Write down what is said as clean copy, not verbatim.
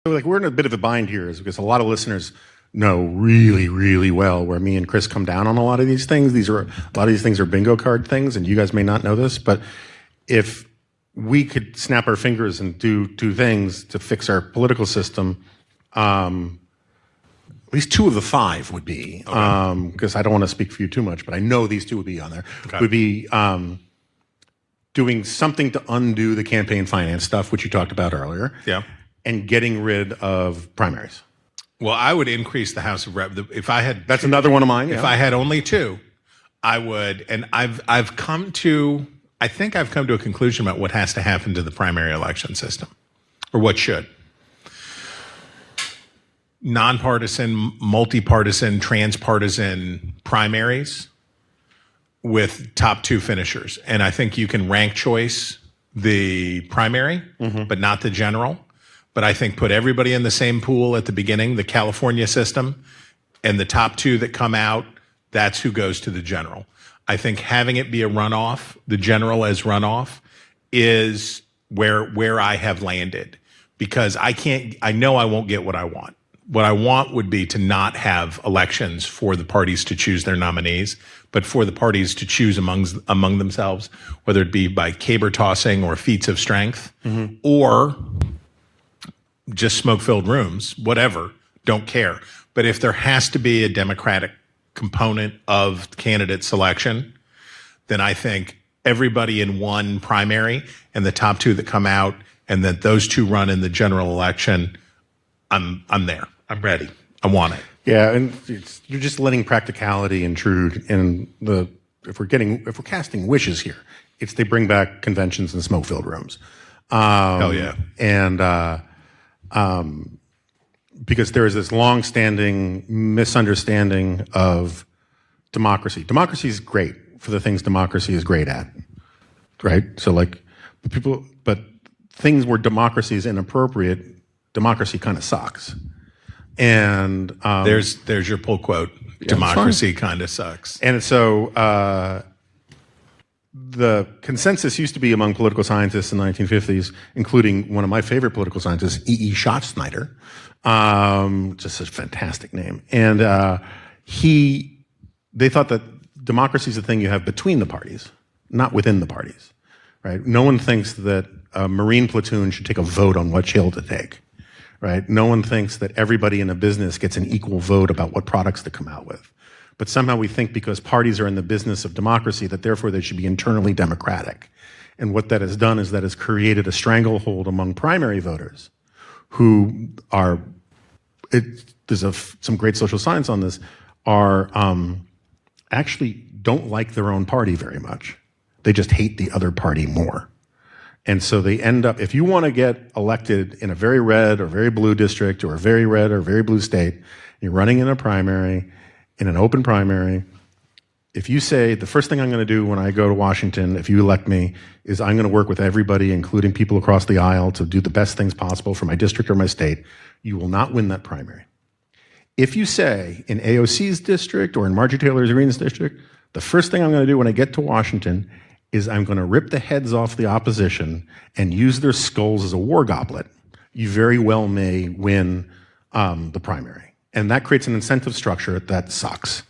So, like, we're in a bit of a bind here, is because a lot of listeners know really, really well where me and Chris come down on a lot of these things. A lot of these things are bingo card things, and you guys may not know this, but if we could snap our fingers and do two things to fix our political system, at least two of the five would be, because I don't want to speak for you too much, but I know these two would be on there, would be doing something to undo the campaign finance stuff, which you talked about earlier, and getting rid of primaries. Well, I would increase the House of Rep. If I had, that's another one of mine. If I had only two, I would. And I've come to a conclusion about what has to happen to the primary election system, or what should. Nonpartisan, multi-partisan, transpartisan primaries with top two finishers. And I think you can rank choice the primary, but not the general. But I think put everybody in the same pool at the beginning, the California system, and the top two that come out, that's who goes to the general. I think having it be a runoff, the general as runoff, is where I have landed, because I know I won't get what I want. What I want would be to not have elections for the parties to choose their nominees, but for the parties to choose among themselves, whether it be by caber tossing or feats of strength, or just smoke-filled rooms, whatever, don't care. But if there has to be a democratic component of candidate selection, then I think everybody in one primary and the top two that come out, and that those two run in the general election, I'm there. I'm ready. I want it. Yeah, and you're just letting practicality intrude in if we're casting wishes here, it's they bring back conventions and smoke-filled rooms. Hell yeah. And because there is this long-standing misunderstanding of democracy. Democracy is great for the things democracy is great at, right? So, like, but things where democracy is inappropriate, democracy kind of sucks. And there's your pull quote. Democracy kind of sucks. And so the consensus used to be among political scientists in the 1950s, including one of my favorite political scientists, E.E. Schatzsnyder, just a fantastic name. And they thought that democracy is a thing you have between the parties, not within the parties, right? No one thinks that a Marine platoon should take a vote on what shield to take, right? No one thinks that everybody in a business gets an equal vote about what products to come out with. But somehow we think because parties are in the business of democracy that therefore they should be internally democratic. And what that has done is that has created a stranglehold among primary voters who are, there's some great social science on this, are actually don't like their own party very much. They just hate the other party more. And so they end up, if you want to get elected in a very red or very blue district or a very red or very blue state, you're running in a primary, in an open primary, if you say, the first thing I'm going to do when I go to Washington, if you elect me, is I'm going to work with everybody, including people across the aisle, to do the best things possible for my district or my state, you will not win that primary. If you say, in AOC's district or in Marjorie Taylor Greene's district, the first thing I'm going to do when I get to Washington is I'm going to rip the heads off the opposition and use their skulls as a war goblet, you very well may win the primary. And that creates an incentive structure that sucks.